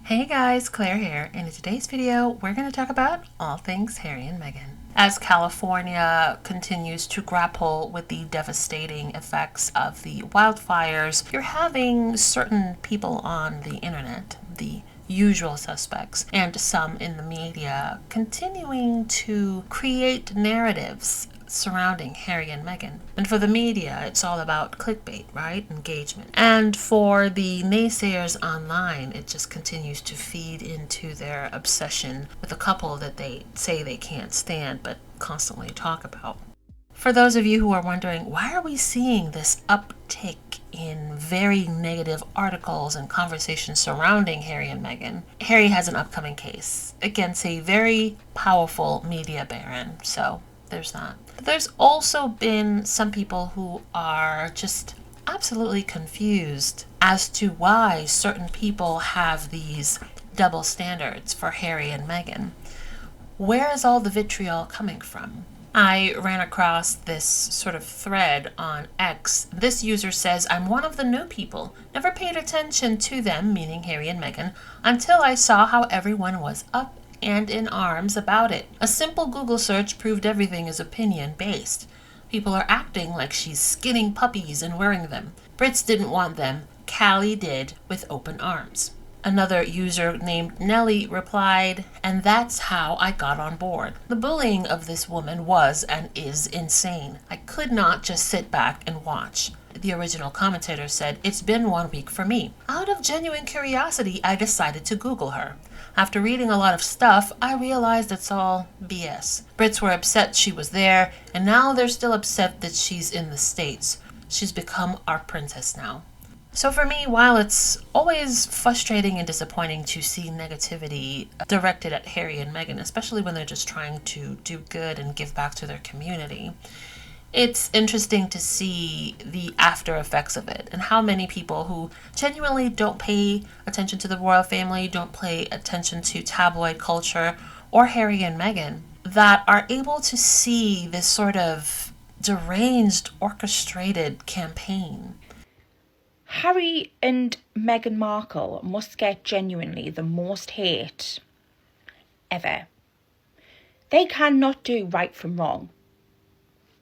Hey guys, Claire here, and in today's video we're going to talk about all things Harry and Meghan. As California continues to grapple with the devastating effects of the wildfires, you're having certain people on the internet, the usual suspects, and some in the media continuing to create narratives surrounding Harry and Meghan. And for the media, it's all about clickbait, right? Engagement. And for the naysayers online, it just continues to feed into their obsession with a couple that they say they can't stand but constantly talk about. For those of you who are wondering, why are we seeing this uptick in very negative articles and conversations surrounding Harry and Meghan? Harry has an upcoming case against a very powerful media baron, so there's that. But there's also been some people who are just absolutely confused as to why certain people have these double standards for Harry and Meghan. Where is all the vitriol coming from? I ran across this sort of thread on X. This user says, "I'm one of the new people. Never paid attention to them," meaning Harry and Meghan, "until I saw how everyone was up and in arms about it. A simple Google search proved everything is opinion-based. People are acting like she's skinning puppies and wearing them. Brits didn't want them. Callie did with open arms." Another user named Nellie replied, "And that's how I got on board. The bullying of this woman was and is insane. I could not just sit back and watch." The original commentator said, "It's been 1 week for me. Out of genuine curiosity, I decided to Google her. After reading a lot of stuff, I realized it's all BS. Brits were upset she was there, and now they're still upset that she's in the States. She's become our princess now." So for me, while it's always frustrating and disappointing to see negativity directed at Harry and Meghan, especially when they're just trying to do good and give back to their community, it's interesting to see the after effects of it and how many people who genuinely don't pay attention to the royal family, don't pay attention to tabloid culture or Harry and Meghan, that are able to see this sort of deranged, orchestrated campaign. Harry and Meghan Markle must get genuinely the most hate ever. They cannot do right from wrong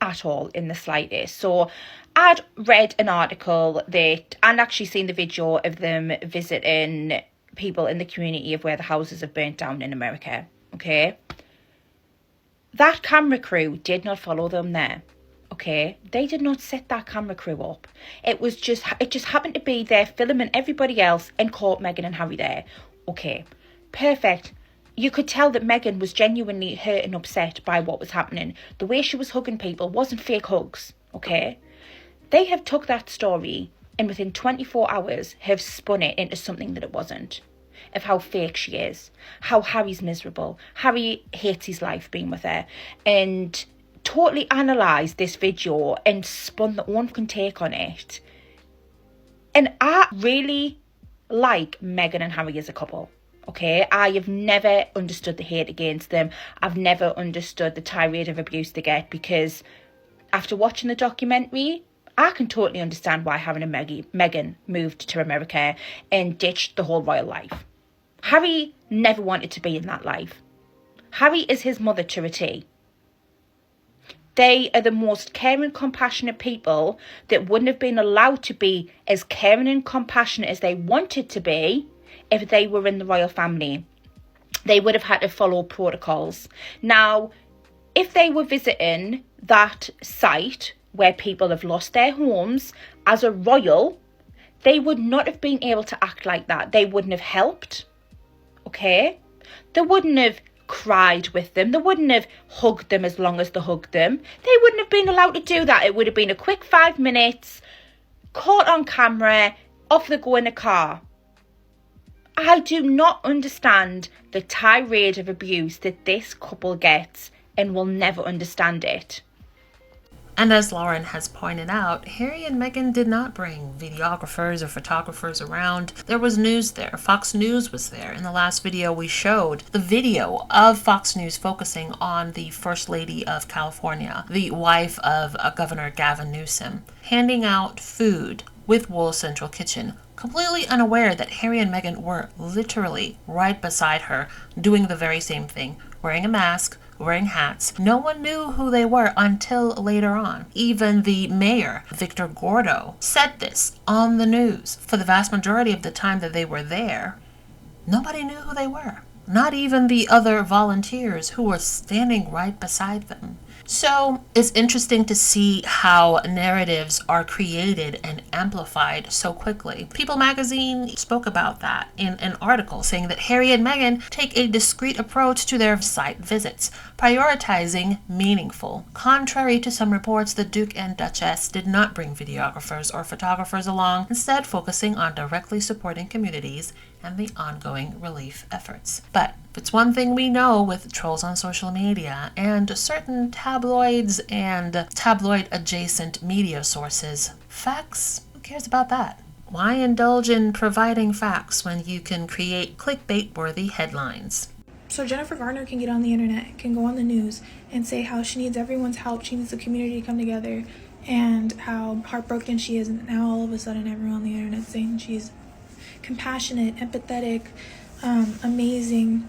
at all in the slightest. So I'd read an article and actually seen the video of them visiting people in the community of where the houses have burnt down in America. Okay. That camera crew did not follow them there. Okay, they did not set that camera crew up. It just happened to be there filming everybody else and caught Meghan and Harry there. Okay, perfect. You could tell that Meghan was genuinely hurt and upset by what was happening. The way she was hugging people wasn't fake hugs, okay? They have took that story and within 24 hours have spun it into something that it wasn't. Of how fake she is, how Harry's miserable. Harry hates his life being with her, and totally analysed this video and spun their own fucking take on it. And I really like Meghan and Harry as a couple. Okay, I have never understood the hate against them. I've never understood the tirade of abuse they get, because after watching the documentary, I can totally understand why Harry and Meghan moved to America and ditched the whole royal life. Harry never wanted to be in that life. Harry is his mother to a T. They are the most caring, compassionate people that wouldn't have been allowed to be as caring and compassionate as they wanted to be if they were in the royal family. They would have had to follow protocols. Now, if they were visiting that site where people have lost their homes as a royal, they would not have been able to act like that. They wouldn't have helped, okay? They wouldn't have cried with them. They wouldn't have hugged them as long as they hugged them. They wouldn't have been allowed to do that. It would have been a quick 5 minutes, caught on camera, off they go in a car. I do not understand the tirade of abuse that this couple gets, and will never understand it. And as Lauren has pointed out, Harry and Meghan did not bring videographers or photographers around. There was news there. Fox News was there. In the last video we showed the video of Fox News focusing on the First Lady of California, the wife of Governor Gavin Newsom, handing out food with Wool's Central Kitchen, completely unaware that Harry and Meghan were literally right beside her, doing the very same thing, wearing a mask, wearing hats. No one knew who they were until later on. Even the mayor, Victor Gordo, said this on the news. For the vast majority of the time that they were there, nobody knew who they were. Not even the other volunteers who were standing right beside them. So it's interesting to see how narratives are created and amplified so quickly. People magazine spoke about that in an article, saying that Harry and Meghan take a discreet approach to their site visits, prioritizing meaningful. Contrary to some reports, the Duke and Duchess did not bring videographers or photographers along, instead focusing on directly supporting communities and the ongoing relief efforts. But if it's one thing we know with trolls on social media and certain tabloids and tabloid-adjacent media sources, facts, who cares about that? Why indulge in providing facts when you can create clickbait-worthy headlines? So Jennifer Garner can get on the internet, can go on the news and say how she needs everyone's help, she needs the community to come together, and how heartbroken she is, and now all of a sudden everyone on the internet saying she's compassionate, empathetic, amazing,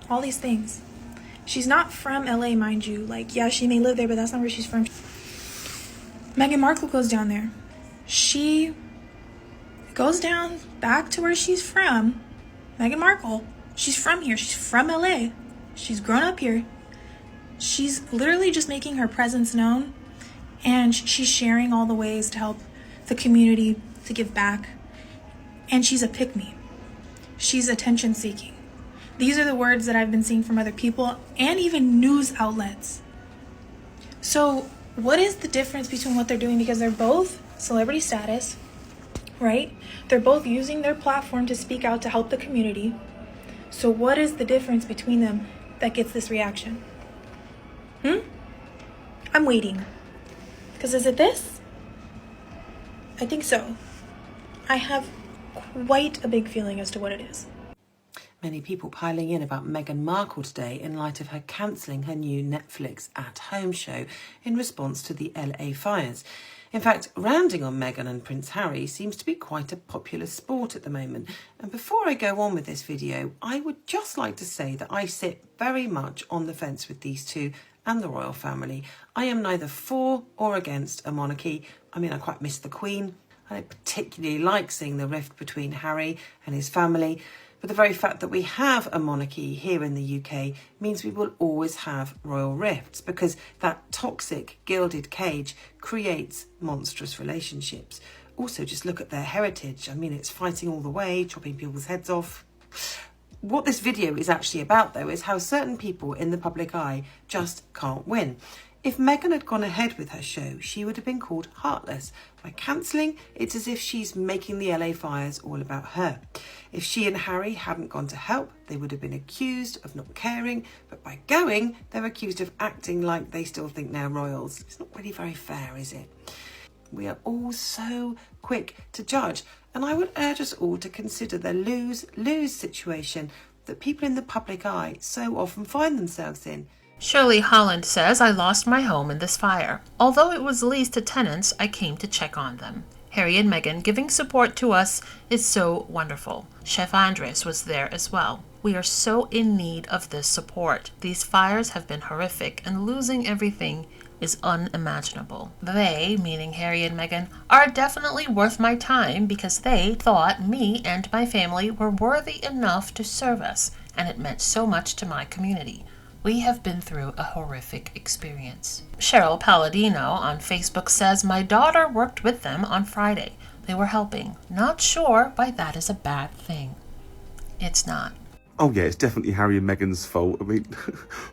all these things. She's not from LA, mind you. Like, yeah, she may live there, but that's not where she's from. Meghan Markle goes down there. She goes down back to where she's from. Meghan Markle, she's from here. She's from LA. She's grown up here. She's literally just making her presence known, and she's sharing all the ways to help the community, to give back. And she's a pick-me. She's attention-seeking. These are the words that I've been seeing from other people and even news outlets. So what is the difference between what they're doing? Because they're both celebrity status, right? They're both using their platform to speak out to help the community. So what is the difference between them that gets this reaction? I'm waiting. Because is it this? I think so. I have quite a big feeling as to what it is. Many people piling in about Meghan Markle today in light of her cancelling her new Netflix at-home show in response to the LA fires. In fact, rounding on Meghan and Prince Harry seems to be quite a popular sport at the moment. And before I go on with this video, I would just like to say that I sit very much on the fence with these two and the royal family. I am neither for or against a monarchy. I mean, I quite miss the Queen. I don't particularly like seeing the rift between Harry and his family, but the very fact that we have a monarchy here in the UK means we will always have royal rifts, because that toxic gilded cage creates monstrous relationships. Also, just look at their heritage. I mean, it's fighting all the way, chopping people's heads off. What this video is actually about, though, is how certain people in the public eye just can't win. If Meghan had gone ahead with her show, she would have been called heartless. By cancelling, it's as if she's making the LA fires all about her. If she and Harry hadn't gone to help, they would have been accused of not caring, but by going, they're accused of acting like they still think they're royals. It's not really very fair, is it? We are all so quick to judge, and I would urge us all to consider the lose-lose situation that people in the public eye so often find themselves in. Shirley Holland says, I lost my home in this fire. Although it was leased to tenants, I came to check on them. Harry and Meghan giving support to us is so wonderful. Chef Andres was there as well. We are so in need of this support. These fires have been horrific, and losing everything is unimaginable. They, meaning Harry and Meghan, are definitely worth my time because they thought me and my family were worthy enough to serve us, and it meant so much to my community. We have been through a horrific experience. Cheryl Palladino on Facebook says, my daughter worked with them on Friday. They were helping. Not sure why that is a bad thing. It's not. Oh yeah, it's definitely Harry and Meghan's fault. I mean,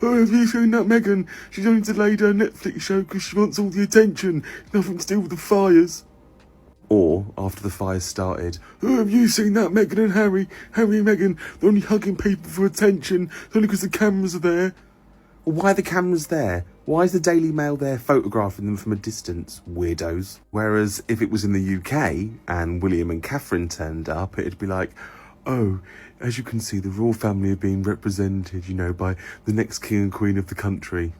oh, have you seen that Meghan? She's only delayed her Netflix show because she wants all the attention. Nothing to do with the fires. Or, after the fires started, oh, have you seen that Meghan and Harry? Harry and Meghan, they're only hugging people for attention. It's only because the cameras are there. Well, why are the cameras there? Why is the Daily Mail there photographing them from a distance? Weirdos. Whereas if it was in the UK and William and Catherine turned up, it'd be like, oh, as you can see, the royal family are being represented, you know, by the next king and queen of the country.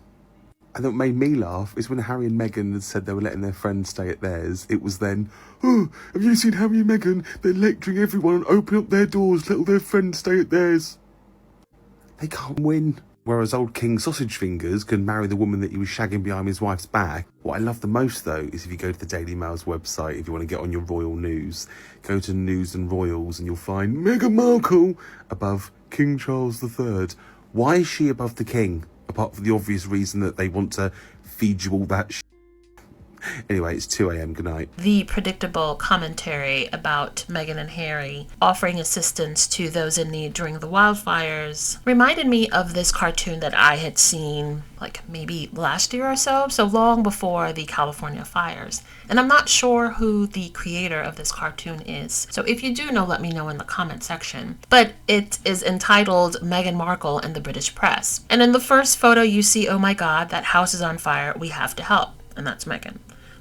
And what made me laugh is when Harry and Meghan had said they were letting their friends stay at theirs, it was then, oh, have you seen Harry and Meghan? They're lecturing everyone and opening up their doors, let all their friends stay at theirs. They can't win. Whereas old King Sausage Fingers can marry the woman that he was shagging behind his wife's back. What I love the most, though, is if you go to the Daily Mail's website, if you want to get on your royal news, go to News and Royals and you'll find Meghan Markle above King Charles III. Why is she above the king? Apart from the obvious reason that they want to feed you all that shit. Anyway, it's 2 a.m. Good night. The predictable commentary about Meghan and Harry offering assistance to those in need during the wildfires reminded me of this cartoon that I had seen like maybe last year or so long before the California fires. And I'm not sure who the creator of this cartoon is. So if you do know, let me know in the comment section. But it is entitled Meghan Markle and the British Press. And in the first photo you see, oh my God, that house is on fire, we have to help. And that's Meghan.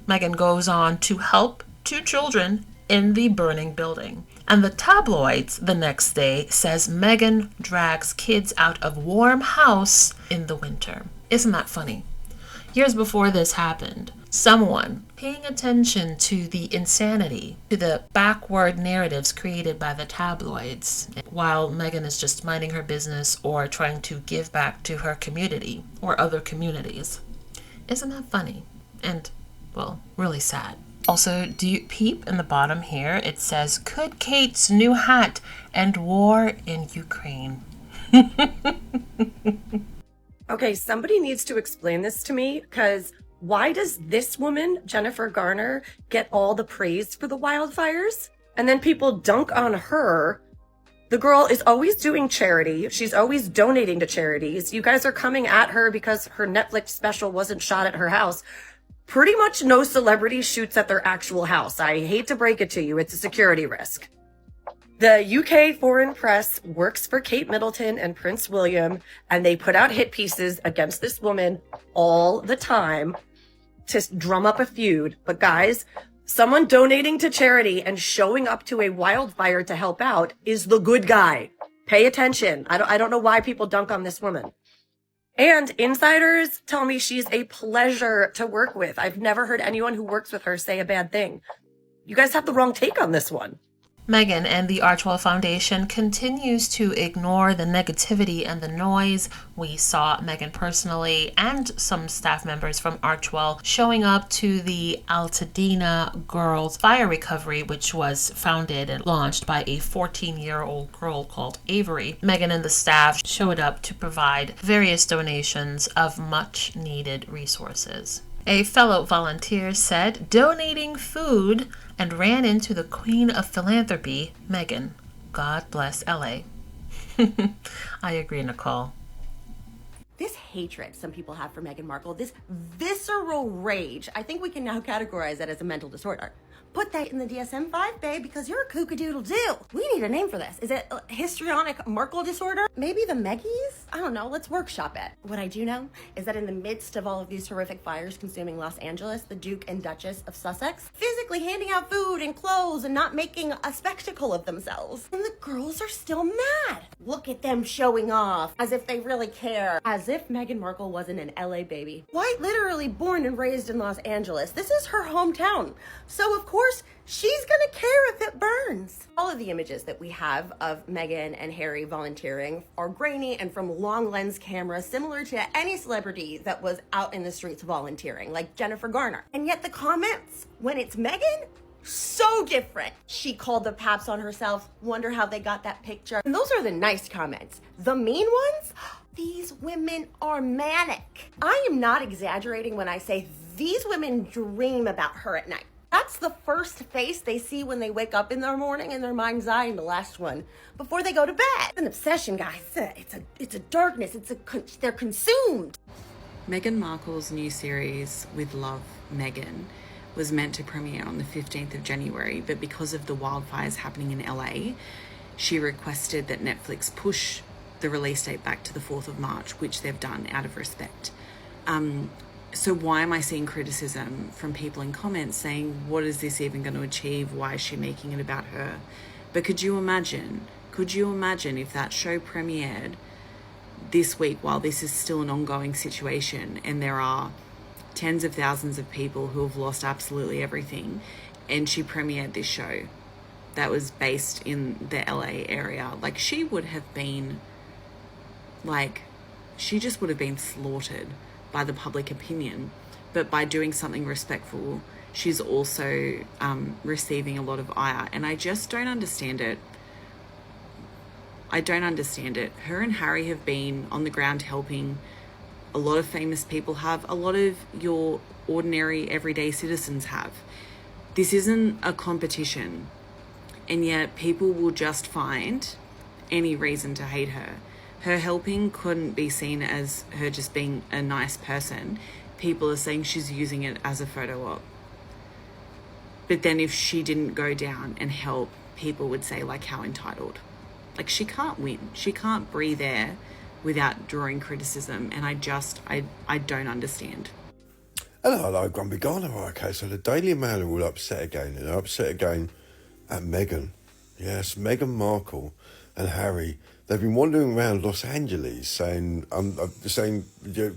Meghan goes on to help 2 children in the burning building. And the tabloids the next day says Meghan drags kids out of warm house in the winter. Isn't that funny? Years before this happened, someone paying attention to the insanity, to the backward narratives created by the tabloids, while Meghan is just minding her business or trying to give back to her community or other communities. Isn't that funny? And well, really sad. Also, do you peep in the bottom here? It says, could Kate's new hat end war in Ukraine? Okay, somebody needs to explain this to me, because why does this woman, Jennifer Garner, get all the praise for the wildfires? And then people dunk on her. The girl is always doing charity. She's always donating to charities. You guys are coming at her because her Netflix special wasn't shot at her house. Pretty much no celebrity shoots at their actual house. I hate to break it to you. It's a security risk. The UK foreign press works for Kate Middleton and Prince William, and they put out hit pieces against this woman all the time to drum up a feud. But guys, someone donating to charity and showing up to a wildfire to help out is the good guy. Pay attention. I don't know why people dunk on this woman. And insiders tell me she's a pleasure to work with. I've never heard anyone who works with her say a bad thing. You guys have the wrong take on this one. Meghan and the Archwell Foundation continues to ignore the negativity and the noise. We saw Meghan personally and some staff members from Archwell showing up to the Altadena Girls Fire Recovery, which was founded and launched by a 14-year-old girl called Avery. Meghan and the staff showed up to provide various donations of much needed resources. A fellow volunteer said, donating food, and ran into the Queen of Philanthropy, Meghan. God bless LA. I agree, Nicole. This hatred some people have for Meghan Markle, this visceral rage, I think we can now categorize that as a mental disorder. Put that in the DSM-5, babe, because you're a kookadoodle-doo. We need a name for this. Is it histrionic Markle disorder? Maybe the Meggies? I don't know. Let's workshop it. What I do know is that in the midst of all of these horrific fires consuming Los Angeles, the Duke and Duchess of Sussex physically handing out food and clothes and not making a spectacle of themselves. And the girls are still mad. Look at them showing off as if they really care. As if Meghan Markle wasn't an LA baby. Quite literally born and raised in Los Angeles. This is her hometown. So of course, she's gonna care if it burns. All of the images that we have of Meghan and Harry volunteering are grainy and from long lens cameras, similar to any celebrity that was out in the streets volunteering, like Jennifer Garner. And yet the comments, when it's Meghan, so different. She called the paps on herself, wonder how they got that picture. And those are the nice comments. The mean ones? These women are manic. I am not exaggerating when I say these women dream about her at night. That's the first face they see when they wake up in their morning, in their mind's eye, and the last one before they go to bed. It's an obsession, guys. It's a darkness. They're consumed. Meghan Markle's new series, With Love, Meghan, was meant to premiere on the 15th of January, but because of the wildfires happening in LA, she requested that Netflix push the release date back to the 4th of March, which they've done out of respect. So why am I seeing criticism from people in comments saying, what is this even going to achieve? Why is she making it about her? But could you imagine if that show premiered this week, while this is still an ongoing situation and there are tens of thousands of people who have lost absolutely everything, and she premiered this show that was based in the LA area, like, she would have been, like, she just would have been slaughtered by the public opinion. But by doing something respectful, she's also receiving a lot of ire, and I just don't understand it. I don't understand it. Her and Harry have been on the ground helping. A lot of famous people have. A lot of your ordinary, everyday citizens have. This isn't a competition, and yet people will just find any reason to hate her. Her helping couldn't be seen as her just being a nice person. People are saying she's using it as a photo op. But then if she didn't go down and help, people would say, like, how entitled. Like, she can't win. She can't breathe air without drawing criticism, and I don't understand. Hello, Grumpy Garner. Okay, so the Daily Mail are all upset again, and they're upset again at Meghan. Yes, Meghan Markle and Harry. They've been wandering around Los Angeles saying,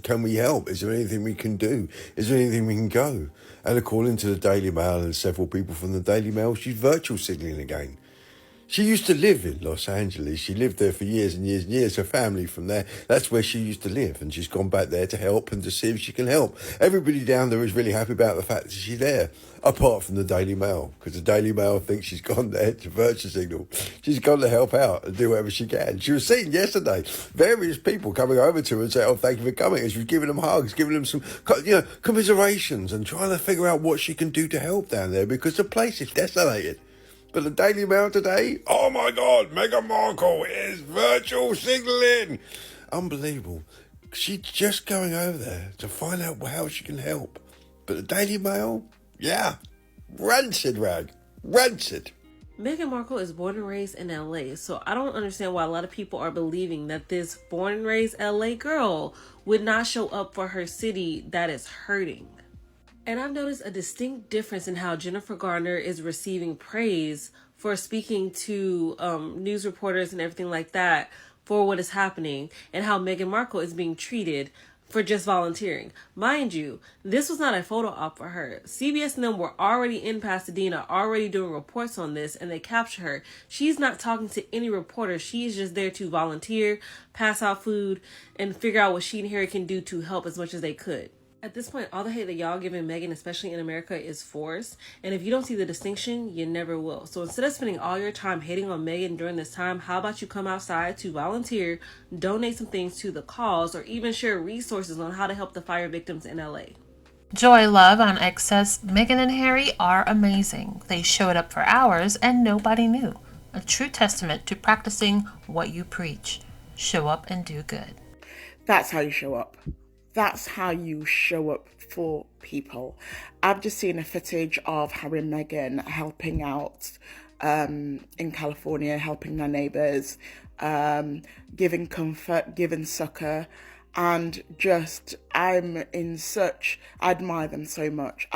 can we help? Is there anything we can do? Is there anything we can go? And according to the Daily Mail and several people from the Daily Mail, she's virtual signalling again. She used to live in Los Angeles. She lived there for years and years and years. Her family from there, that's where she used to live. And she's gone back there to help and to see if she can help. Everybody down there is really happy about the fact that she's there, apart from the Daily Mail, because the Daily Mail thinks she's gone there to virtue signal. She's gone to help out and do whatever she can. She was seen yesterday, various people coming over to her and saying, oh, thank you for coming. And she was giving them hugs, giving them some, commiserations and trying to figure out what she can do to help down there, because the place is desolated. But the Daily Mail today, oh my God, Meghan Markle is virtual signalling. Unbelievable. She's just going over there to find out how she can help. But the Daily Mail, yeah, rancid rag, rancid. Meghan Markle is born and raised in LA, so I don't understand why a lot of people are believing that this born and raised LA girl would not show up for her city that is hurting. And I've noticed a distinct difference in how Jennifer Garner is receiving praise for speaking to news reporters and everything like that for what is happening, and how Meghan Markle is being treated for just volunteering. Mind you, this was not a photo op for her. CBS and them were already in Pasadena, already doing reports on this, and they capture her. She's not talking to any reporter. She's just there to volunteer, pass out food, and figure out what she and Harry can do to help as much as they could. At this point, all the hate that y'all giving Meghan, especially in America, is forced. And if you don't see the distinction, you never will. So instead of spending all your time hating on Meghan during this time, how about you come outside to volunteer, donate some things to the cause, or even share resources on how to help the fire victims in LA. Joy Love on X says, Meghan and Harry are amazing. They showed up for hours and nobody knew. A true testament to practicing what you preach. Show up and do good. That's how you show up. That's how you show up for people. I've just seen a footage of Harry and Meghan helping out in California, helping their neighbours, giving comfort, giving succour, and just, I admire them so much.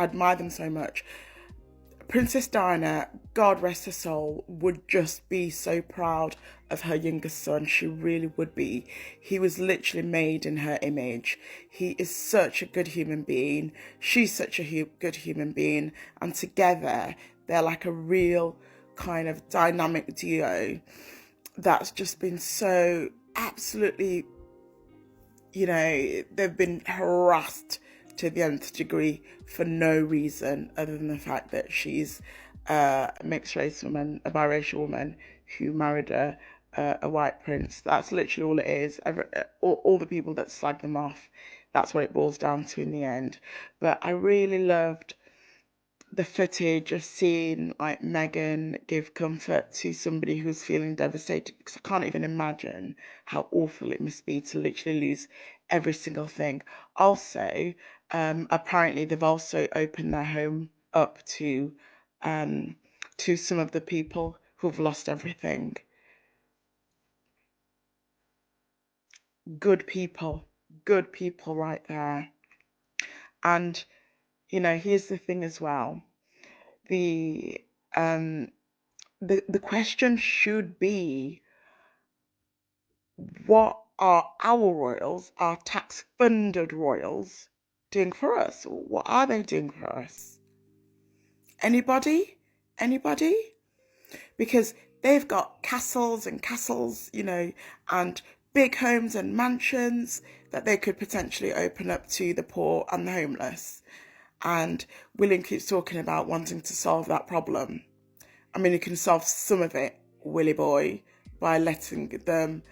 Princess Diana, God rest her soul, would just be so proud of her youngest son. She really would be. He was literally made in her image. He is such a good human being. She's such a good human being. And together, they're like a real kind of dynamic duo that's just been so absolutely, they've been harassed to the nth degree for no reason other than the fact that she's a mixed race woman, a biracial woman who married a white prince. That's literally all it is. All the people that slag them off, that's what it boils down to in the end. But I really loved the footage of seeing like Meghan give comfort to somebody who's feeling devastated, because I can't even imagine how awful it must be to literally lose every single thing. Also, apparently they've also opened their home up to some of the people who've lost everything. Good people right there. And here's the thing as well. The question should be, what are our royals, our tax-funded royals, doing for us? What are they doing for us? Anybody? Anybody? Because they've got castles and castles, and big homes and mansions that they could potentially open up to the poor and the homeless. And William keeps talking about wanting to solve that problem. I mean, you can solve some of it, Willy boy, by letting them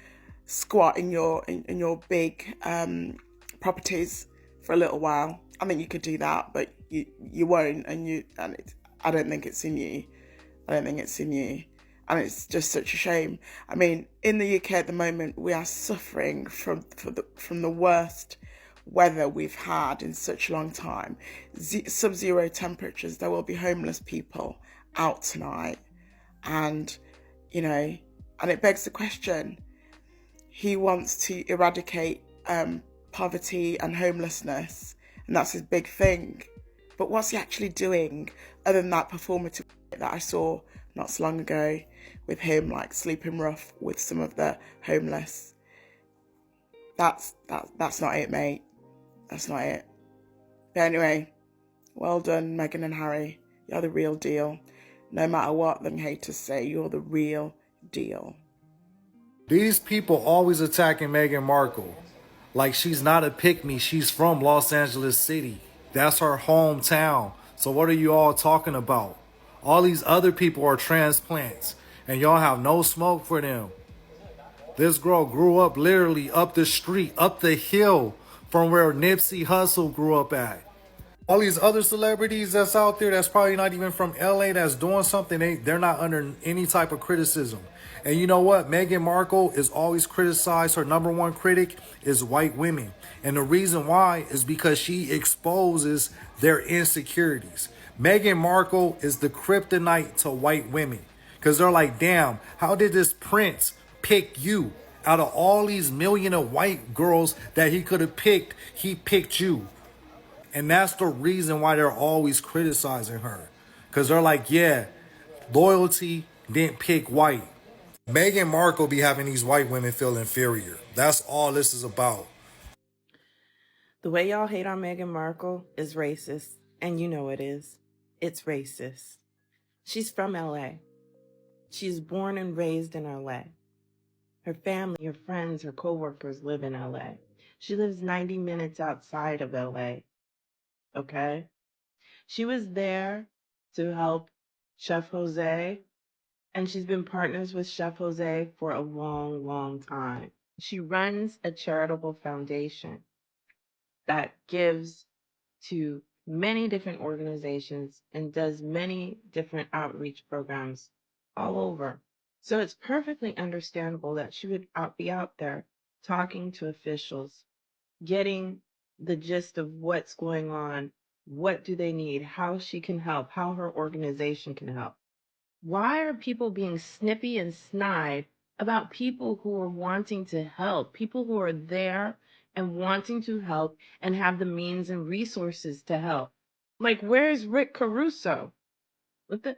squat in your big properties for a little while. I mean, you could do that, but you won't, I don't think it's in you. I don't think it's in you. And it's just such a shame. I mean, in the UK at the moment, we are suffering from the worst weather we've had in such a long time. Sub-zero temperatures. There will be homeless people out tonight. And, and it begs the question, he wants to eradicate poverty and homelessness, and that's his big thing. But what's he actually doing other than that performative that I saw not so long ago with him like sleeping rough with some of the homeless? That's not it, mate. That's not it. But anyway, well done, Meghan and Harry. You're the real deal. No matter what them haters say, you're the real deal. These people always attacking Meghan Markle. Like she's not a pick-me, she's from Los Angeles City. That's her hometown. So what are you all talking about? All these other people are transplants, and y'all have no smoke for them. This girl grew up literally up the street, up the hill from where Nipsey Hussle grew up at. All these other celebrities that's out there that's probably not even from LA that's doing something, they're not under any type of criticism. And you know what? Meghan Markle is always criticized. Her number one critic is white women. And the reason why is because she exposes their insecurities. Meghan Markle is the kryptonite to white women. Because they're like, damn, how did this prince pick you? Out of all these million of white girls that he could have picked, he picked you. And that's the reason why they're always criticizing her. Because they're like, yeah, loyalty didn't pick white. Meghan Markle be having these white women feel inferior. That's all this is about. The way y'all hate on Meghan Markle is racist. And you know it is. It's racist. She's from LA. She's born and raised in LA. Her family, her friends, her co-workers live in LA. She lives 90 minutes outside of LA. Okay? She was there to help Chef Jose, and she's been partners with Chef Jose for a long, long time. She runs a charitable foundation that gives to many different organizations and does many different outreach programs all over. So it's perfectly understandable that she would be out there talking to officials, getting the gist of what's going on, what do they need, how she can help, how her organization can help. Why are people being snippy and snide about people who are wanting to help, people who are there and wanting to help and have the means and resources to help? Like, where's Rick Caruso? What the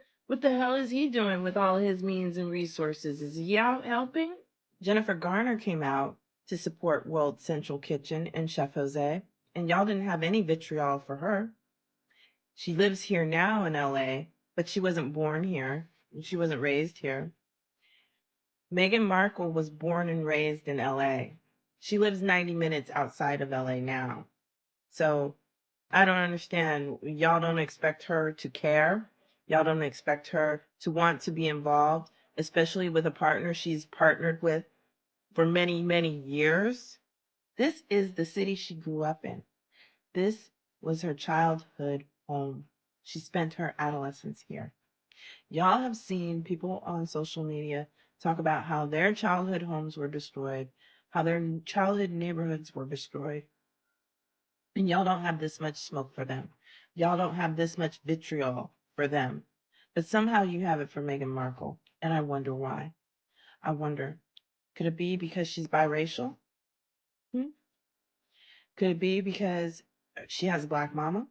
hell is he doing with all his means and resources? Is he out helping? Jennifer Garner came out to support World Central Kitchen and Chef Jose, and y'all didn't have any vitriol for her. She lives here now in LA, but she wasn't born here. She wasn't raised here. Meghan Markle was born and raised in LA. She lives 90 minutes outside of LA now. So I don't understand. Y'all don't expect her to care. Y'all don't expect her to want to be involved, especially with a partner she's partnered with for many, many years. This is the city she grew up in. This was her childhood home. She spent her adolescence here. Y'all have seen people on social media talk about how their childhood homes were destroyed, how their childhood neighborhoods were destroyed. And y'all don't have this much smoke for them. Y'all don't have this much vitriol for them. But somehow you have it for Meghan Markle. And I wonder why. I wonder, could it be because she's biracial? Could it be because she has a black mama?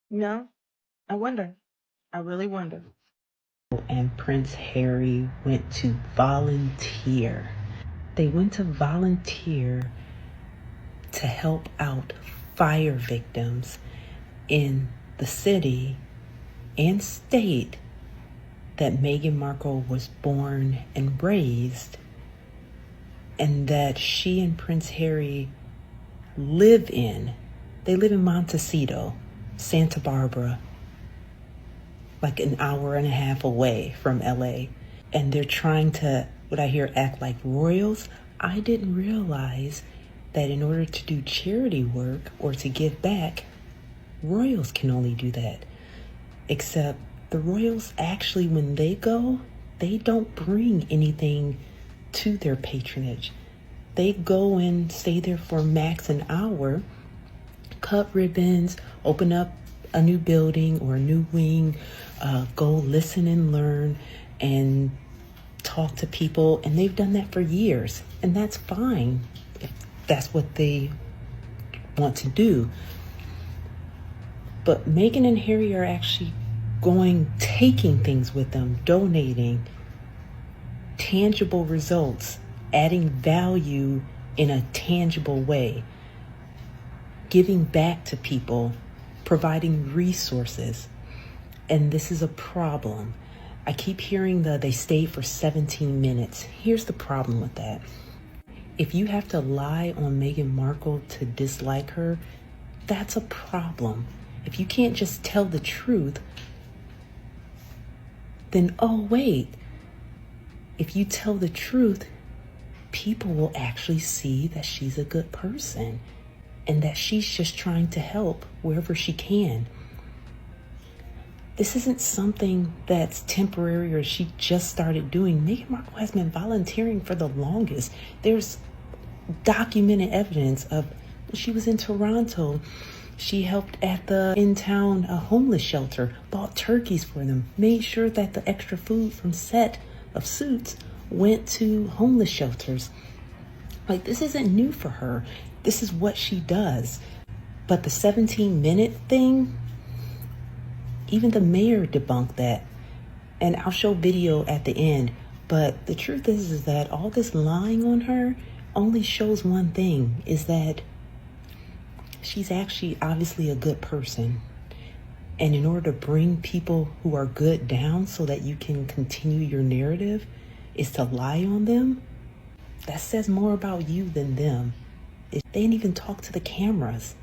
No, I wonder. I really wonder. And Prince Harry went to volunteer They went to volunteer to help out fire victims in the city and state that Meghan Markle was born and raised, and that she and Prince Harry live in. They live in Montecito, Santa Barbara, like an hour and a half away from LA. And they're trying to, what I hear, act like royals. I didn't realize that in order to do charity work or to give back, royals can only do that. Except the royals actually, when they go, they don't bring anything to their patronage. They go and stay there for max an hour, cut ribbons, open up a new building or a new wing, go listen and learn and talk to people. And they've done that for years. And that's fine if that's what they want to do. But Meghan and Harry are actually taking things with them, donating, tangible results, adding value in a tangible way, giving back to people, providing resources. And this is a problem. I keep hearing they stayed for 17 minutes. Here's the problem with that. If you have to lie on Meghan Markle to dislike her, that's a problem. If you can't just tell the truth, then, oh wait, if you tell the truth, people will actually see that she's a good person and that she's just trying to help wherever she can. This isn't something that's temporary or she just started doing. Meghan Markle has been volunteering for the longest. There's documented evidence of when she was in Toronto. She helped at the in-town homeless shelter, bought turkeys for them, made sure that the extra food from set of Suits went to homeless shelters. Like, this isn't new for her. This is what she does. But the 17-minute thing, even the mayor debunked that. And I'll show video at the end. But the truth is that all this lying on her only shows one thing, is that she's actually obviously a good person. And in order to bring people who are good down so that you can continue your narrative is to lie on them, that says more about you than them. They didn't even talk to the cameras.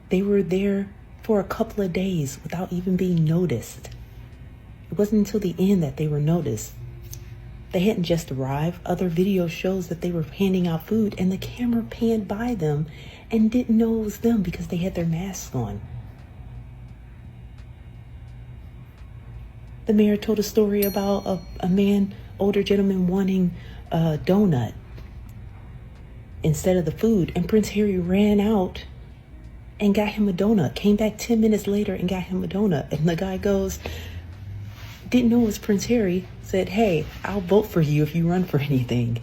They were there for a couple of days without even being noticed. It wasn't until the end that they were noticed. They hadn't just arrived. Other video shows that they were handing out food and the camera panned by them and didn't know it was them because they had their masks on. The mayor told a story about a man, older gentleman, wanting a donut instead of the food. And Prince Harry ran out and got him a donut, came back 10 minutes later and got him a donut. And the guy goes, didn't know it was Prince Harry, said, hey, I'll vote for you if you run for anything.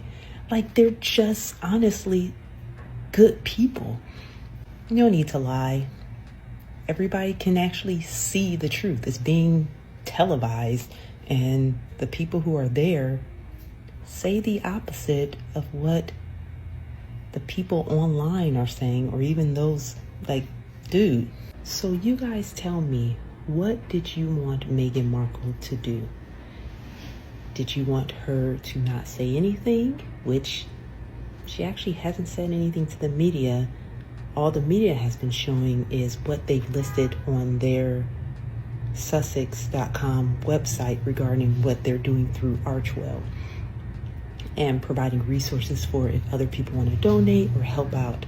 Like, they're just honestly good people. You don't need to lie. Everybody can actually see the truth. It's being televised, and the people who are there say the opposite of what the people online are saying, or even those like, dude. So you guys tell me, what did you want Meghan Markle to do? Did you want her to not say anything? Which she actually hasn't said anything to the media. All the media has been showing is what they've listed on their Sussex.com website regarding what they're doing through Archwell and providing resources for if other people want to donate or help out.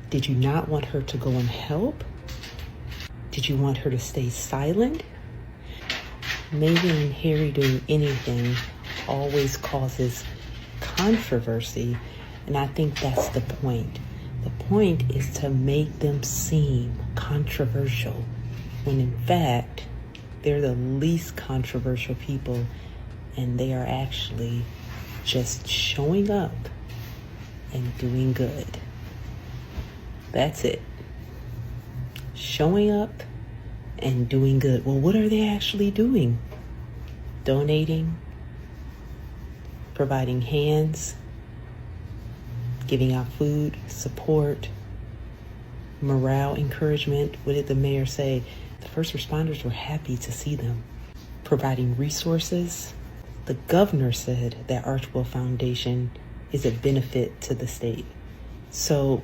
Did you not want her to go and help? Did you want her to stay silent? Meghan and Harry doing anything always causes controversy, and I think that's the point. The point is to make them seem controversial, when in fact, they're the least controversial people, and they are actually just showing up and doing good. That's it. Showing up and doing good. Well, what are they actually doing? Donating, providing hands, giving out food, support, morale, encouragement. What did the mayor say? The first responders were happy to see them. Providing resources. The governor said that Archwell Foundation is a benefit to the state. So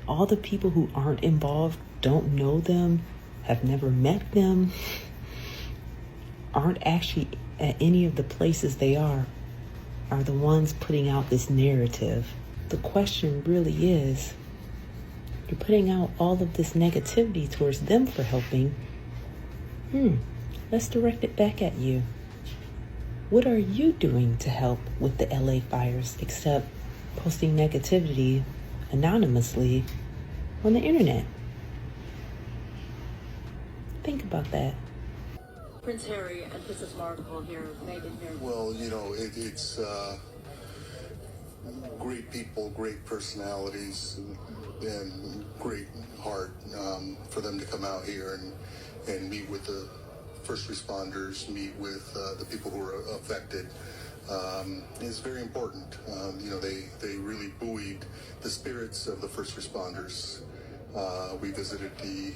all the people who aren't involved, don't know them, have never met them, aren't actually at any of the places they are the ones putting out this narrative. The question really is, you're putting out all of this negativity towards them for helping. Let's direct it back at you. What are you doing to help with the LA fires except posting negativity anonymously on the internet? Think about that. Prince Harry and Princess Markle here, Meghan here. Well, you know, it's great people, great personalities, and great heart for them to come out here and meet with the first responders, meet with the people who are affected. It's very important. You know, they really buoyed the spirits of the first responders. We visited the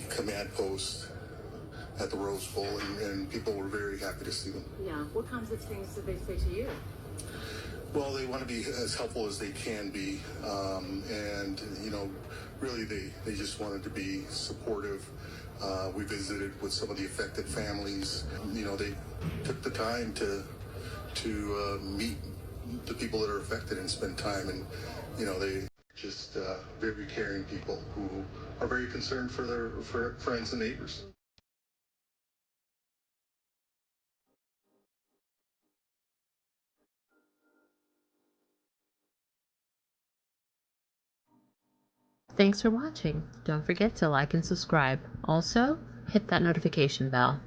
command post at the Rose Bowl, and people were very happy to see them. Yeah. What kinds of things did they say to you? Well, they want to be as helpful as they can be, and you know, really they just wanted to be supportive. We visited with some of the affected families. You know, they took the time to meet the people that are affected and spend time, and you know, they just very caring people who are very concerned for their friends and neighbors. Thanks for watching. Don't forget to like and subscribe. Also, hit that notification bell.